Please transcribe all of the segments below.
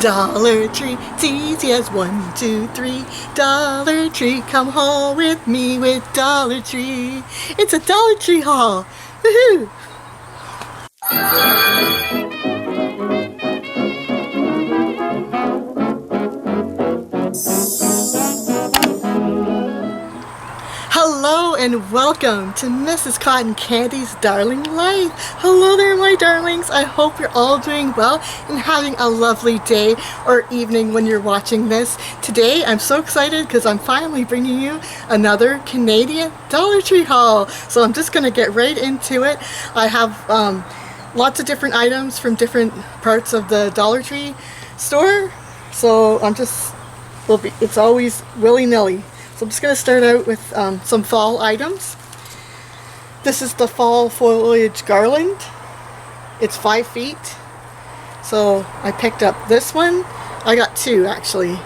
Dollar Tree, it's easy as 1, 2, 3. Dollar Tree, come haul with me with Dollar Tree. It's a Dollar Tree haul. Woohoo! Hello and welcome to Mrs. Cotton Candy's Darling Life. Hello there, my darlings. I hope you're all doing well and having a lovely day or evening when you're watching this. Today, I'm so excited because I'm finally bringing you another Canadian Dollar Tree haul. So I'm just going to get right into it. I have lots of different items from different parts of the Dollar Tree store. So it's always willy-nilly. So I'm just going to start out with some fall items. This is the fall foliage garland. It's 5 feet. So I picked up this one. I got two actually,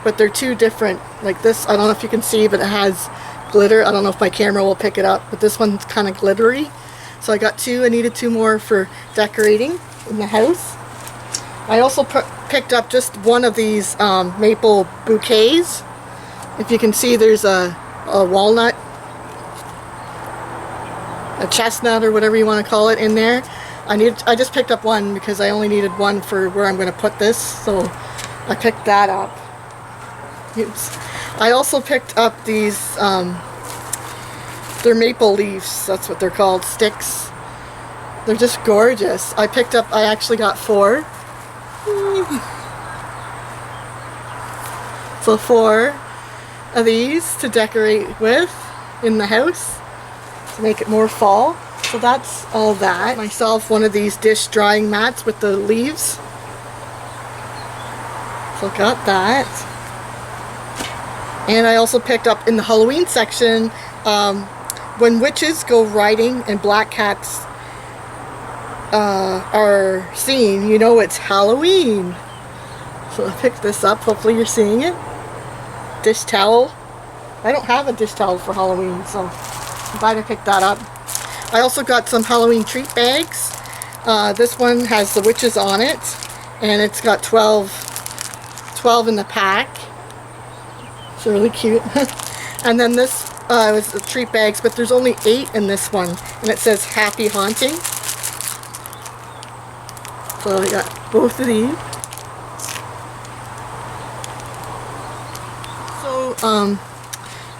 but they're two different. Like this, I don't know if you can see, but it has glitter. I don't know if my camera will pick it up, but this one's kind of glittery. So I got two. I needed two more for decorating in the house. I also picked up just one of these maple bouquets. If you can see, there's a walnut, a chestnut, or whatever you want to call it in there. I just picked up one because I only needed one for where I'm going to put this, so I picked that up. Oops. I also picked up these, they're maple leaves, that's what they're called, sticks. They're just gorgeous. I actually got 4. So 4 of these to decorate with in the house to make it more fall. So that's all that. Myself one of these dish drying mats with the leaves. So got that. And I also picked up in the Halloween section, when witches go riding and black cats are seen, you know it's Halloween. So I picked this up. Hopefully you're seeing it. Dish towel. I don't have a dish towel for Halloween, so I'm glad I picked that up. I also got some Halloween treat bags. This one has the witches on it, and it's got 12 in the pack. It's really cute. And then this was the treat bags, but there's only 8 in this one, and it says Happy Haunting. So I got both of these.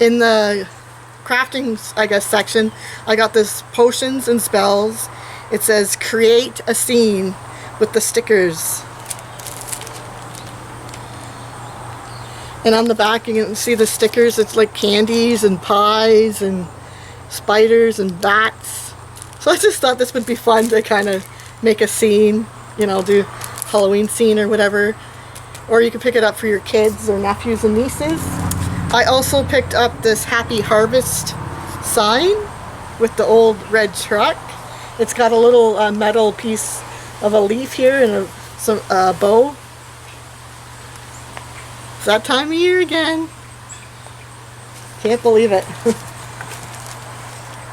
In the crafting, I guess, section, I got this potions and spells. It says create a scene with the stickers. And on the back you can see the stickers. It's like candies and pies and spiders and bats. So I just thought this would be fun to kind of make a scene, you know, do Halloween scene or whatever. Or you can pick it up for your kids or nephews and nieces. I also picked up this Happy Harvest sign with the old red truck. It's got a little metal piece of a leaf here and some bow. It's that time of year again. Can't believe it.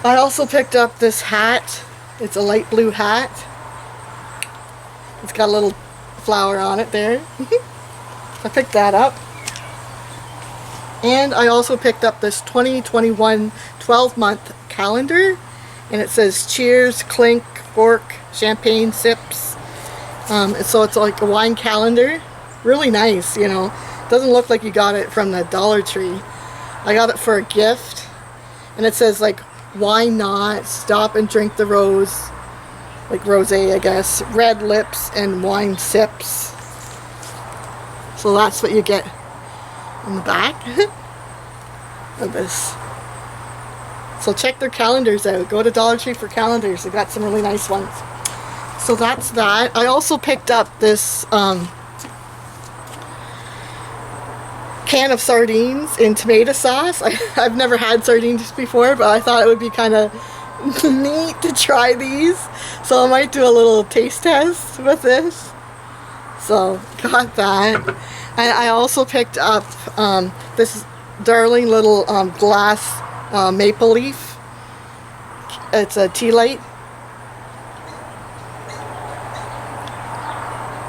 I also picked up this hat. It's a light blue hat. It's got a little flower on it there. I picked that up. And I also picked up this 2021 12-month calendar, and it says cheers, clink, fork, champagne, sips. So it's like a wine calendar. Really nice, you know. Doesn't look like you got it from the Dollar Tree. I got it for a gift, and it says like, why not stop and drink the rose, like rosé, I guess, red lips and wine sips. So that's what you get on the back of this. So check their calendars out. Go to Dollar Tree for calendars. They've got some really nice ones. So that's that. I also picked up this can of sardines in tomato sauce. I've never had sardines before, but I thought it would be kind of neat to try these. So I might do a little taste test with this. So got that. And I also picked up this darling little glass maple leaf. It's a tea light.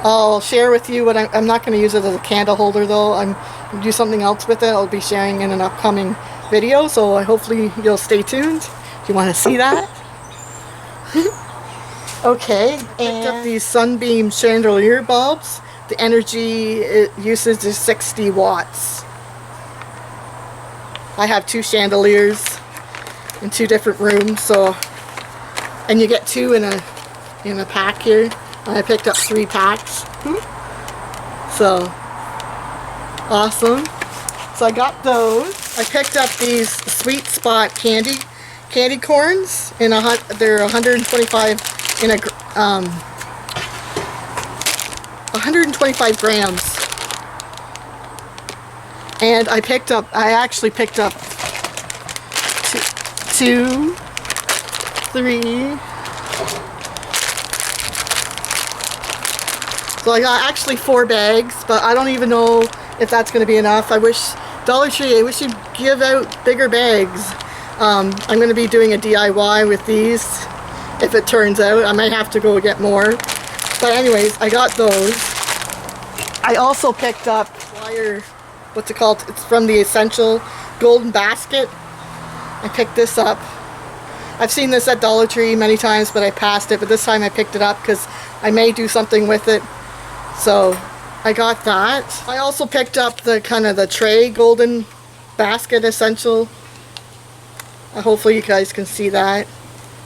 I'll share with you what I'm not going to use it as a candle holder though. I'm going to do something else with it. I'll be sharing in an upcoming video, so hopefully you'll stay tuned if you want to see that. Okay, and picked up these Sunbeam chandelier bulbs. The energy usage is 60 watts. I have 2 chandeliers in 2 different rooms, so, and you get 2 in a pack here. I picked up 3 packs. So awesome. So I got those. I picked up these Sweet Spot candy corns in they're 125 in a 125 grams. And I actually picked up 2, 3. So I got actually 4 bags, but I don't even know if that's going to be enough. I wish Dollar Tree, I wish you'd give out bigger bags. I'm going to be doing a DIY with these if it turns out. I might have to go get more. But anyways, I got those. I also picked up wire, what's it called? It's from the Essential Golden Basket. I picked this up. I've seen this at Dollar Tree many times, but I passed it. But this time I picked it up because I may do something with it. So I got that. I also picked up the kind of the tray golden basket essential. Hopefully you guys can see that.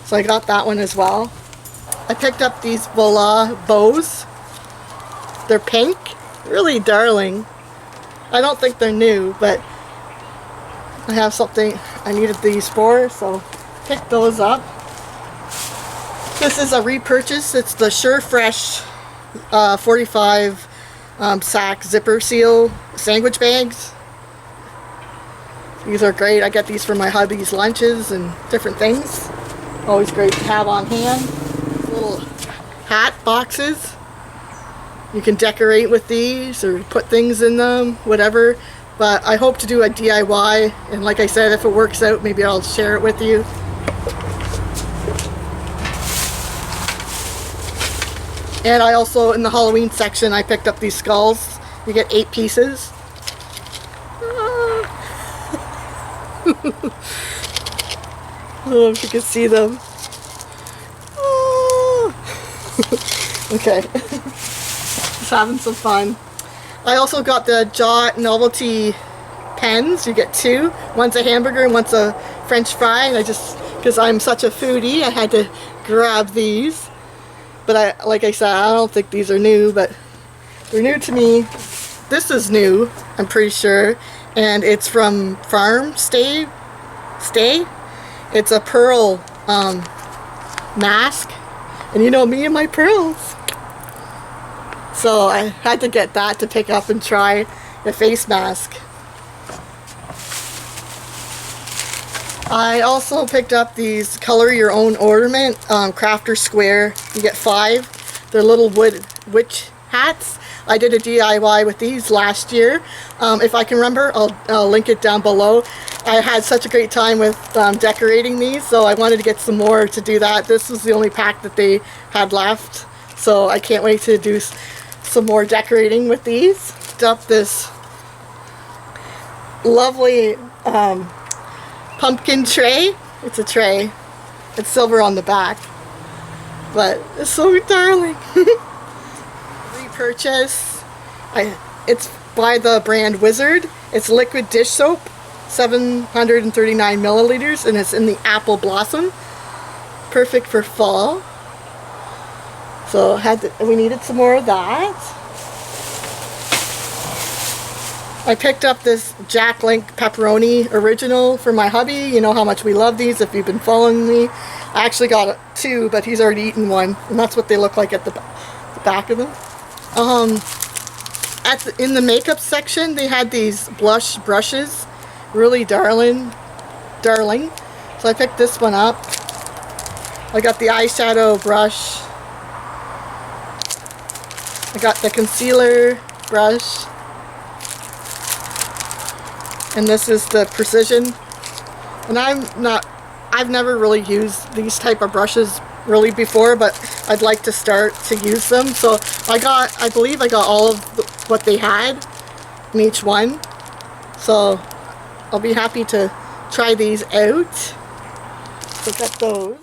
So I got that one as well. I picked up these Voila bows. They're pink, really darling. I don't think they're new, but I have something I needed these for, so picked those up. This is a repurchase. It's the Surefresh 45 sack zipper seal sandwich bags. These are great. I get these for my hubby's lunches and different things. Always great to have on hand. Little hat boxes. You can decorate with these or put things in them, whatever. But I hope to do a DIY, and like I said, if it works out, maybe I'll share it with you. And I also, in the Halloween section, I picked up these skulls. You get 8 pieces. I don't know if you can see them. Okay. Just having some fun. I also got the Novelty Pens. You get 2. One's a hamburger and one's a French fry. And I just, because I'm such a foodie, I had to grab these. But like I said, I don't think these are new, but they're new to me. This is new, I'm pretty sure. And it's from Farm Stay. It's a pearl mask. And you know me and my pearls. So I had to get that to pick up and try the face mask. I also picked up these color your own ornament crafter square. You get 5. They're little wood witch hats. I did a DIY with these last year. If I can remember, I'll link it down below. I had such a great time with decorating these, so I wanted to get some more to do that. This was the only pack that they had left, so I can't wait to do some more decorating with these. Picked up this lovely pumpkin tray. It's a tray. It's silver on the back, but it's so darling. Repurchase. It's by the brand Wizard. It's liquid dish soap, 739 milliliters, and it's in the apple blossom. Perfect for fall. So we needed some more of that. I picked up this Jack Link pepperoni original for my hubby. You know how much we love these if you've been following me. I actually got 2, but he's already eaten one, and that's what they look like at the back of them. In the makeup section, they had these blush brushes, really darling. So I picked this one up. I got the eyeshadow brush. I got the concealer brush. And this is the Precision. And I've never really used these type of brushes really before, but I'd like to start to use them. So I believe I got all of what they had in each one. So I'll be happy to try these out. So got those.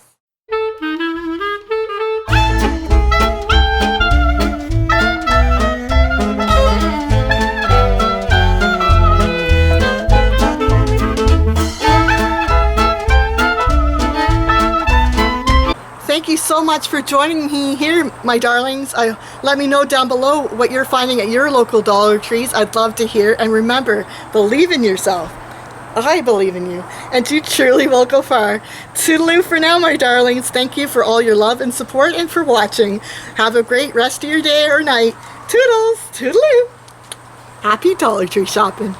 Thank you so much for joining me here, my darlings. Let me know down below what you're finding at your local Dollar Trees. I'd love to hear. And remember, believe in yourself. I believe in you. And you truly will go far. Toodaloo for now, my darlings. Thank you for all your love and support and for watching. Have a great rest of your day or night. Toodles. Toodaloo. Happy Dollar Tree shopping.